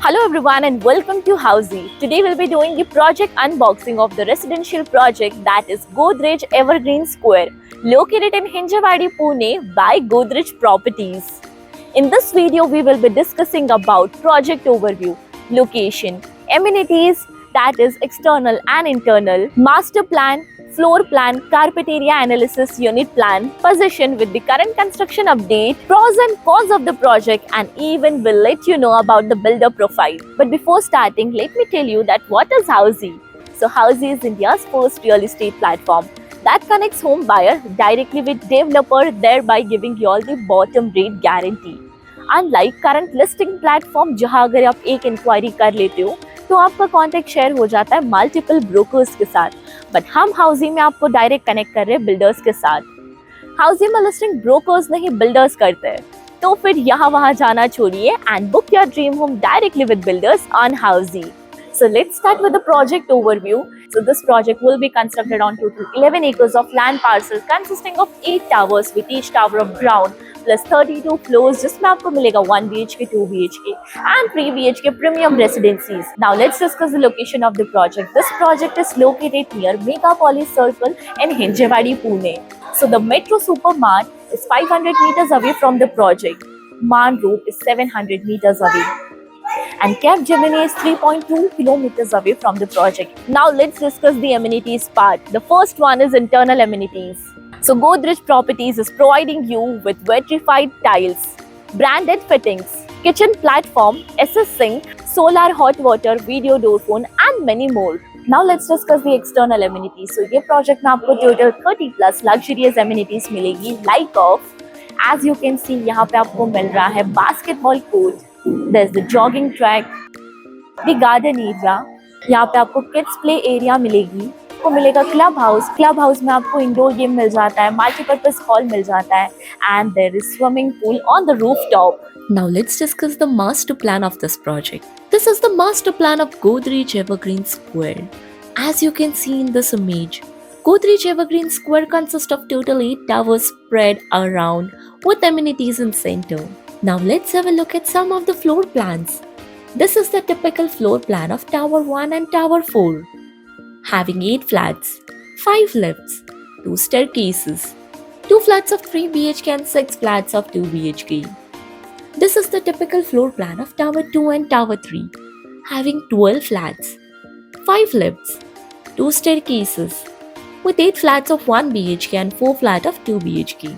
Hello everyone and welcome to Housey. Today we'll be doing the project unboxing of the residential project that is Godrej Evergreen Square, located in Hinjawadi, Pune by Godrej Properties. In this video we will be discussing about project overview, location, amenities that is external and internal, master plan, floor plan, carpet area analysis, unit plan, position with the current construction update, pros and cons of the project, and even will let you know about the builder profile. But before starting, let me tell you that what is Housey? So Housey is India's first real estate platform that connects home buyer directly with developer, thereby giving you all the bottom rate guarantee. Unlike current listing platform जहां अगर आप एक inquiry कर लेते हो तो आपका contact share हो जाता है मल्टीपल ब्रोकर्स के साथ, बट हम हाउसी में आपको डायरेक्ट कनेक्ट कर रहे हैं बिल्डर्स के साथ। हाउसी में लिस्टिंग ब्रोकर्स नहीं बिल्डर्स करते हैं, तो फिर यहाँ वहाँ जाना छोड़िए and book your dream home directly with builders on Housiey. So let's start with the project overview. So this project will be constructed on total 11 acres of land parcel consisting of 8 towers with each tower of ground plus 32 floors जिसमें आपको मिलेगा 1 BHK, 2 BHK and 3 BHK premium residencies. Now let's discuss the location of the project. This project is located near Megapolis Circle in Hinjawadi, Pune. So the Metro Supermart is 500 meters away from the project. Man Road is 700 meters away. And Capgemini is 3.2 kilometers away from the project. Now let's discuss the amenities part. The first one is internal amenities. So Godrej Properties is providing you with vitrified tiles, branded fittings, kitchen platform, SS sink, solar hot water, video door phone and many more. Now let's discuss the external amenities. So ये project में आपको total 30 plus luxurious amenities मिलेगी, like of as you can see यहाँ पे आपको मिल रहा है basketball court. There's the jogging track, the garden area. यहाँ पे आपको kids play area मिलेगी, आपको मिलेगा club house में आपको indoor game मिल जाता है, multi-purpose hall मिल जाता है, and there is swimming pool on the rooftop. Now let's discuss the master plan of this project. This is the master plan of Godrej Evergreen Square. As you can see in this image, Godrej Evergreen Square consists of total 8 towers spread around with amenities in center. Now let's have a look at some of the floor plans. This is the typical floor plan of Tower 1 and Tower 4, having 8 flats, 5 lifts, 2 staircases, 2 flats of 3 BHK and 6 flats of 2 BHK. This is the typical floor plan of Tower 2 and Tower 3, having 12 flats, 5 lifts, 2 staircases, with 8 flats of 1 BHK and 4 flats of 2 BHK.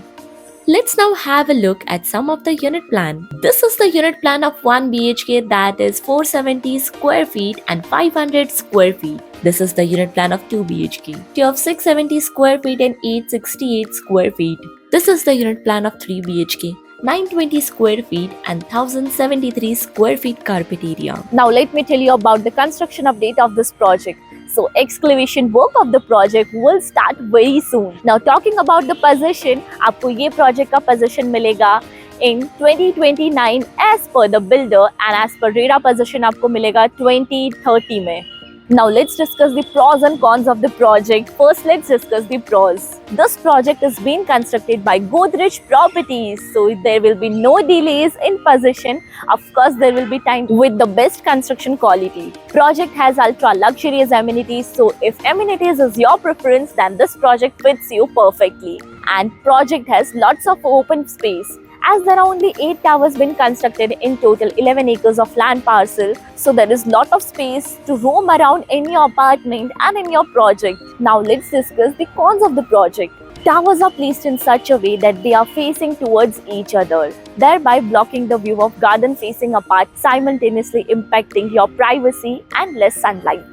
Let's now have a look at some of the unit plan. This is the unit plan of 1 BHK that is 470 square feet and 500 square feet. This is the unit plan of 2 BHK of 670 square feet and 868 square feet. This is the unit plan of 3 BHK, 920 square feet and 1073 square feet carpet area. Now let me tell you about the construction update of this project. So excavation work of the project will start very soon. Now talking about the position, आपको ये project का position मिलेगा in 2029 as per the builder and as per RERA position आपको मिलेगा 2030 में. Now let's discuss the pros and cons of the project. First, let's discuss the pros. This project is being constructed by Godrej Properties, so there will be no delays in possession. Of course, there will be time with the best construction quality. Project has ultra luxurious amenities, so if amenities is your preference, then this project fits you perfectly. And project has lots of open space. As there are only 8 towers been constructed in total 11 acres of land parcel, so there is lot of space to roam around in your apartment and in your project. Now let's discuss the cons of the project. Towers are placed in such a way that they are facing towards each other, thereby blocking the view of garden facing apart, simultaneously impacting your privacy and less sunlight.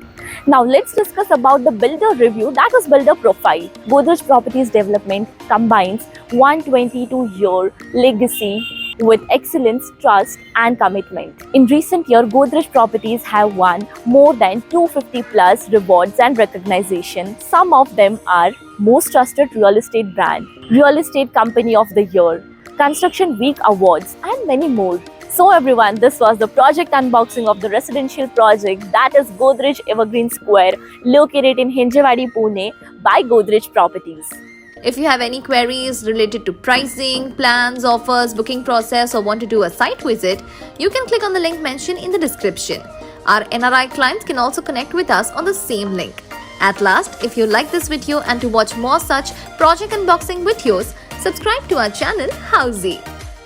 Now let's discuss about the builder review, that is builder profile. Godrej Properties Development combines 122-year legacy with excellence, trust and commitment. In recent years, Godrej Properties have won more than 250 plus rewards and recognition. Some of them are Most Trusted Real Estate Brand, Real Estate Company of the Year, Construction Week Awards and many more. So everyone, this was the project unboxing of the residential project that is Godrej Evergreen Square located in Hinjawadi, Pune by Godrej Properties. If you have any queries related to pricing, plans, offers, booking process, or want to do a site visit, you can click on the link mentioned in the description. Our NRI clients can also connect with us on the same link. At last, if you like this video and to watch more such project unboxing videos, subscribe to our channel Housey.